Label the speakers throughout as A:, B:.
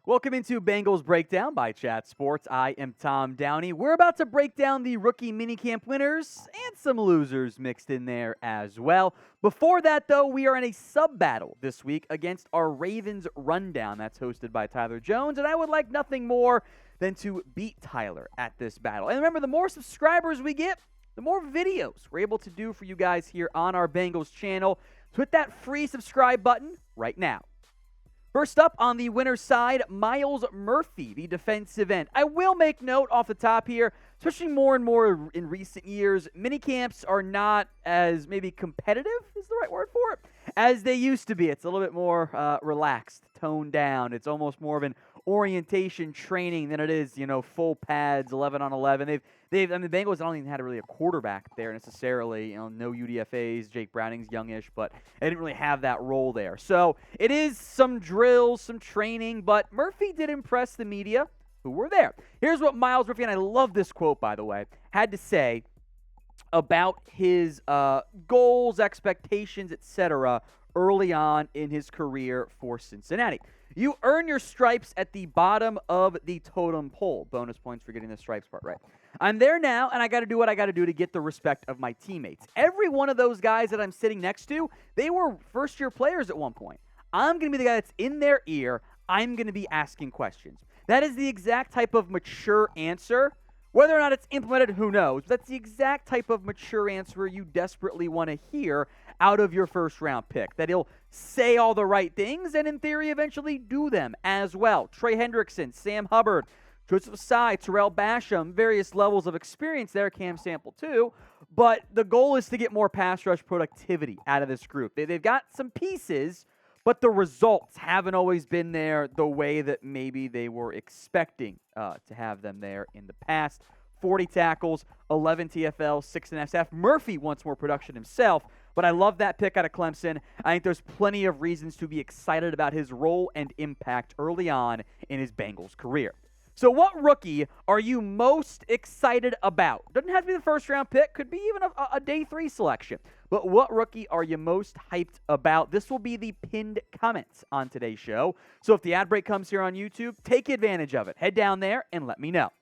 A: Welcome into Bengals Breakdown by Chat Sports. I am Tom Downey. We're about to break down the rookie minicamp winners and some losers mixed in there as well. Before that, though, we are in a sub-battle this week against our Ravens Rundown. That's hosted by Tyler Jones, and I would like nothing more than to beat Tyler at this battle. And remember, the more subscribers we get, the more videos we're able to do for you guys here on our Bengals channel. So hit that free subscribe button right now. First up on the winner's side, Myles Murphy, the defensive end. I will make note off the top here, especially more and more in recent years, minicamps are not as maybe competitive, is the right word for it, as they used to be. It's a little bit more relaxed, toned down. It's almost more of an orientation training than it is, full pads, 11 on 11. The Bengals don't even had really a quarterback there necessarily. No UDFAs. Jake Browning's youngish, but they didn't really have that role there. So it is some drills, some training, but Murphy did impress the media who were there. Here's what Myles Murphy, and I love this quote, by the way, had to say about his goals, expectations, etc. early on in his career for Cincinnati. You earn your stripes at the bottom of the totem pole. Bonus points for getting the stripes part right. I'm there now, and I got to do what I got to do to get the respect of my teammates. Every one of those guys that I'm sitting next to, they were first-year players at one point. I'm going to be the guy that's in their ear. I'm going to be asking questions. That is the exact type of mature answer. Whether or not it's implemented, who knows? That's the exact type of mature answer you desperately want to hear out of your first-round pick. That he'll say all the right things and, in theory, eventually do them as well. Trey Hendrickson, Sam Hubbard, Joseph Asai, Terrell Basham, various levels of experience there, Cam Sample too. But the goal is to get more pass rush productivity out of this group. They've got some pieces, but the results haven't always been there the way that maybe they were expecting to have them there in the past. 40 tackles, 11 TFL, 6.5 staff. Murphy wants more production himself, but I love that pick out of Clemson. I think there's plenty of reasons to be excited about his role and impact early on in his Bengals career. So what rookie are you most excited about? Doesn't have to be the first-round pick. Could be even a day 3 selection. But what rookie are you most hyped about? This will be the pinned comments on today's show. So if the ad break comes here on YouTube, take advantage of it. Head down there and let me know.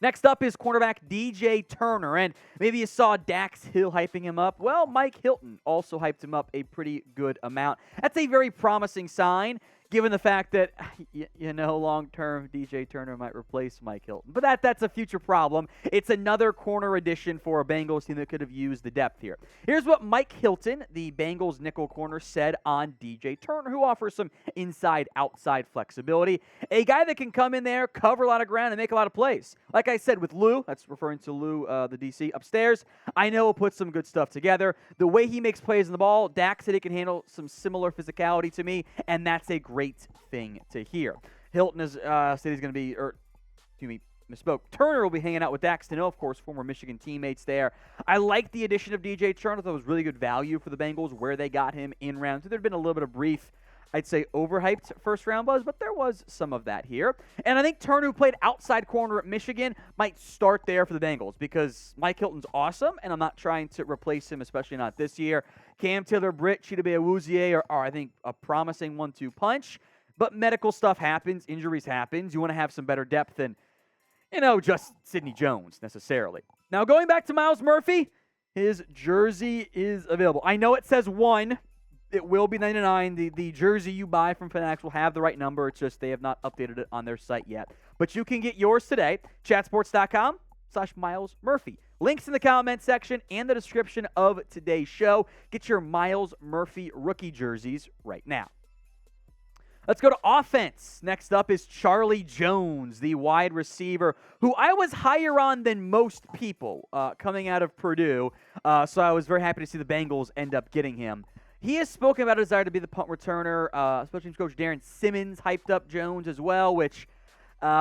A: Next up is cornerback DJ Turner, and maybe you saw Dax Hill hyping him up. Well, Mike Hilton also hyped him up a pretty good amount. That's a very promising sign, given the fact that, long-term DJ Turner might replace Mike Hilton. But that's a future problem. It's another corner addition for a Bengals team that could have used the depth here. Here's what Mike Hilton, the Bengals nickel corner, said on DJ Turner, who offers some inside-outside flexibility. A guy that can come in there, cover a lot of ground, and make a lot of plays. Like I said, with Lou, that's referring to Lou, the DC, upstairs, I know he'll put some good stuff together. The way he makes plays in the ball, Dax said he can handle some similar physicality to me, and that's a great thing to hear. Hilton has said he's going to be, misspoke. Turner will be hanging out with Dax Hill, of course, former Michigan teammates there. I like the addition of DJ Turner. I thought it was really good value for the Bengals where they got him in round 2. There'd been a little bit of brief, I'd say, overhyped first-round buzz, but there was some of that here. And I think Turner, who played outside corner at Michigan, might start there for the Bengals because Mike Hilton's awesome, and I'm not trying to replace him, especially not this year. Cam Taylor, Britt, Chidobe Awuzie are, I think, a promising 1-2 punch. But medical stuff happens. Injuries happens. You want to have some better depth than, just Sidney Jones necessarily. Now, going back to Myles Murphy, his jersey is available. I know it says 1. It will be 99. The jersey you buy from Fanatics will have the right number. It's just they have not updated it on their site yet. But you can get yours today. chatsports.com/Myles Murphy. Links in the comment section and the description of today's show. Get your Myles Murphy rookie jerseys right now. Let's go to offense. Next up is Charlie Jones, the wide receiver, who I was higher on than most people coming out of Purdue. So I was very happy to see the Bengals end up getting him. He has spoken about a desire to be the punt returner. Special teams coach Darren Simmons hyped up Jones as well, which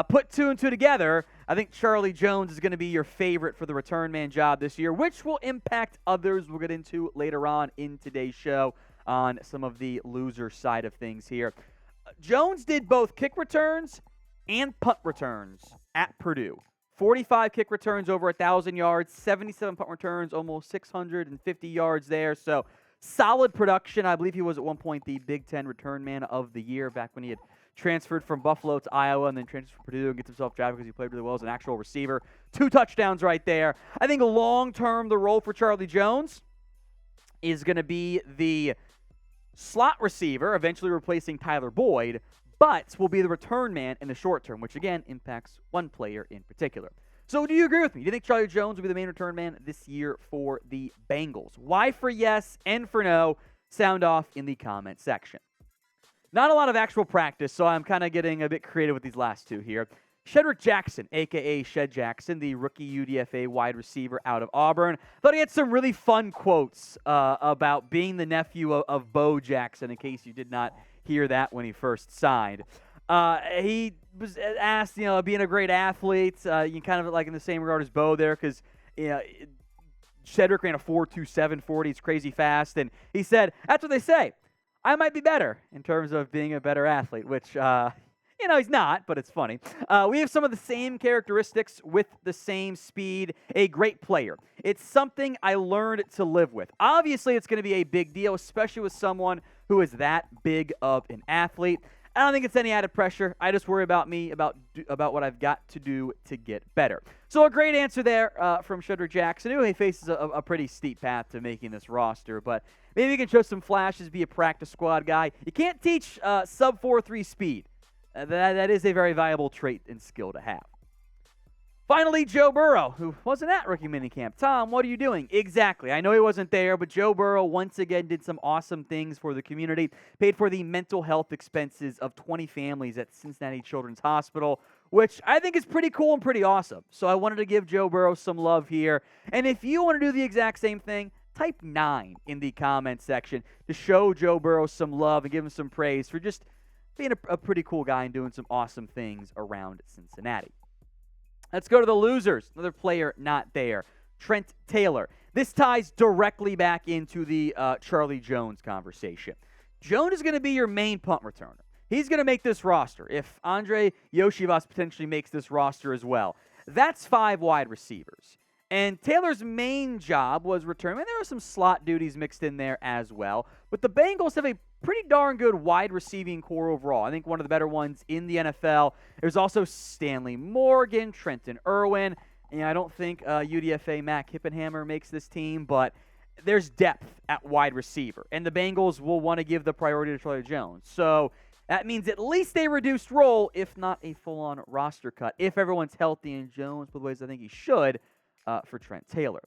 A: put 2 and 2 together. I think Charlie Jones is going to be your favorite for the return man job this year, which will impact others we'll get into later on in today's show on some of the loser side of things here. Jones did both kick returns and punt returns at Purdue. 45 kick returns over 1,000 yards, 77 punt returns, almost 650 yards there. So solid production. I believe he was at one point the Big Ten return man of the year back when he had transferred from Buffalo to Iowa and then transferred from Purdue and gets himself drafted because he played really well as an actual receiver. 2 touchdowns right there. I think long-term, the role for Charlie Jones is going to be the slot receiver, eventually replacing Tyler Boyd, but will be the return man in the short term, which, again, impacts one player in particular. So do you agree with me? Do you think Charlie Jones will be the main return man this year for the Bengals? Y for yes, N for no. Sound off in the comment section. Not a lot of actual practice, so I'm kind of getting a bit creative with these last 2 here. Shedrick Jackson, a.k.a. Shed Jackson, the rookie UDFA wide receiver out of Auburn. Thought he had some really fun quotes about being the nephew of Bo Jackson, in case you did not hear that when he first signed. He was asked, being a great athlete, you kind of like in the same regard as Bo there, because Shedrick ran a 4.27 40. He's crazy fast, and he said, that's what they say. I might be better in terms of being a better athlete, which, he's not, but it's funny. We have some of the same characteristics with the same speed, a great player. It's something I learned to live with. Obviously, it's going to be a big deal, especially with someone who is that big of an athlete. I don't think it's any added pressure. I just worry about about what I've got to do to get better. So a great answer there from Shedrick Jackson, who he faces a pretty steep path to making this roster, but maybe he can show some flashes, be a practice squad guy. You can't teach sub 4.3 speed. That is a very valuable trait and skill to have. Finally, Joe Burrow, who wasn't at rookie minicamp. Tom, what are you doing? Exactly. I know he wasn't there, but Joe Burrow once again did some awesome things for the community, paid for the mental health expenses of 20 families at Cincinnati Children's Hospital, which I think is pretty cool and pretty awesome. So I wanted to give Joe Burrow some love here. And if you want to do the exact same thing, type 9 in the comment section to show Joe Burrow some love and give him some praise for just being a pretty cool guy and doing some awesome things around Cincinnati. Let's go to the losers. Another player not there. Trent Taylor. This ties directly back into the Charlie Jones conversation. Jones is going to be your main punt returner. He's going to make this roster. If Andre Yoshivas potentially makes this roster as well, that's 5 wide receivers. And Taylor's main job was return. There were some slot duties mixed in there as well. But the Bengals have a pretty darn good wide receiving core overall. I think one of the better ones in the NFL. There's also Stanley Morgan, Trenton Irwin. I don't think UDFA Mac Hippenhammer makes this team, but there's depth at wide receiver. And the Bengals will want to give the priority to Charlie Jones. So that means at least a reduced role, if not a full-on roster cut, if everyone's healthy and Jones, by the ways I think he should, for Trent Taylor.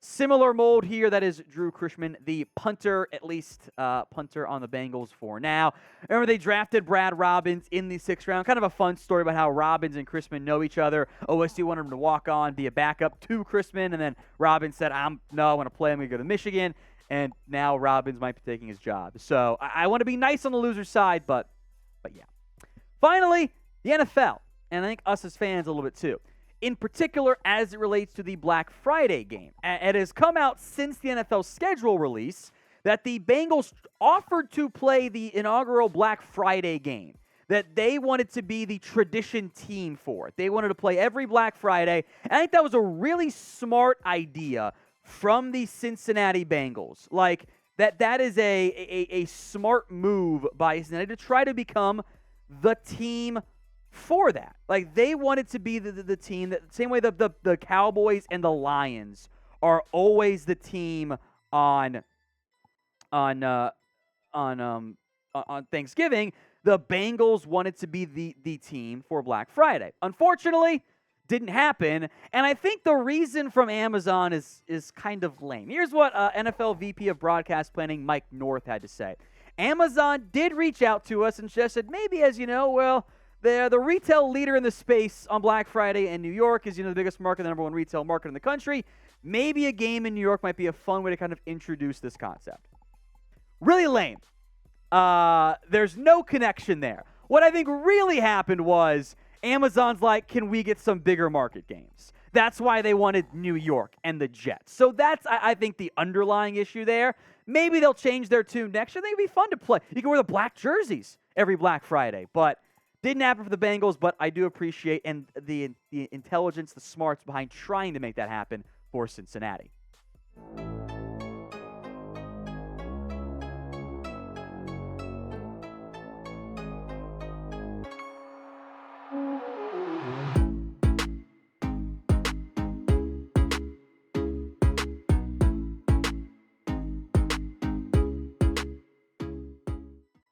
A: Similar mold here, that is Drue Chrisman, the punter, at least punter on the Bengals for now. Remember, they drafted Brad Robbins in the 6th round. Kind of a fun story about how Robbins and Chrisman know each other. OSU wanted him to walk on, be a backup to Chrisman, and then Robbins said, I want to play. I'm going to go to Michigan. And now Robbins might be taking his job. So I want to be nice on the loser side, but yeah. Finally, the NFL, and I think us as fans a little bit too. In particular, as it relates to the Black Friday game. It has come out since the NFL schedule release that the Bengals offered to play the inaugural Black Friday game, that they wanted to be the tradition team for it. They wanted to play every Black Friday. And I think that was a really smart idea from the Cincinnati Bengals. Like, that is a smart move by Cincinnati to try to become the team for that. Like, they wanted to be the team that, same way the Cowboys and the Lions are always the team on Thanksgiving. The Bengals wanted to be the team for Black Friday. Unfortunately, didn't happen, and I think the reason from Amazon is kind of lame. Here's what NFL VP of Broadcast Planning Mike North had to say. Amazon did reach out to us and just said, maybe, as you know, well, they're the retail leader in the space on Black Friday, and New York is, the biggest market, the number 1 retail market in the country. Maybe a game in New York might be a fun way to kind of introduce this concept. Really lame. There's no connection there. What I think really happened was Amazon's like, can we get some bigger market games? That's why they wanted New York and the Jets. So that's, I think, the underlying issue there. Maybe they'll change their tune next year. I think it'd be fun to play. You can wear the black jerseys every Black Friday, but didn't happen for the Bengals, but I do appreciate the intelligence, the smarts behind trying to make that happen for Cincinnati.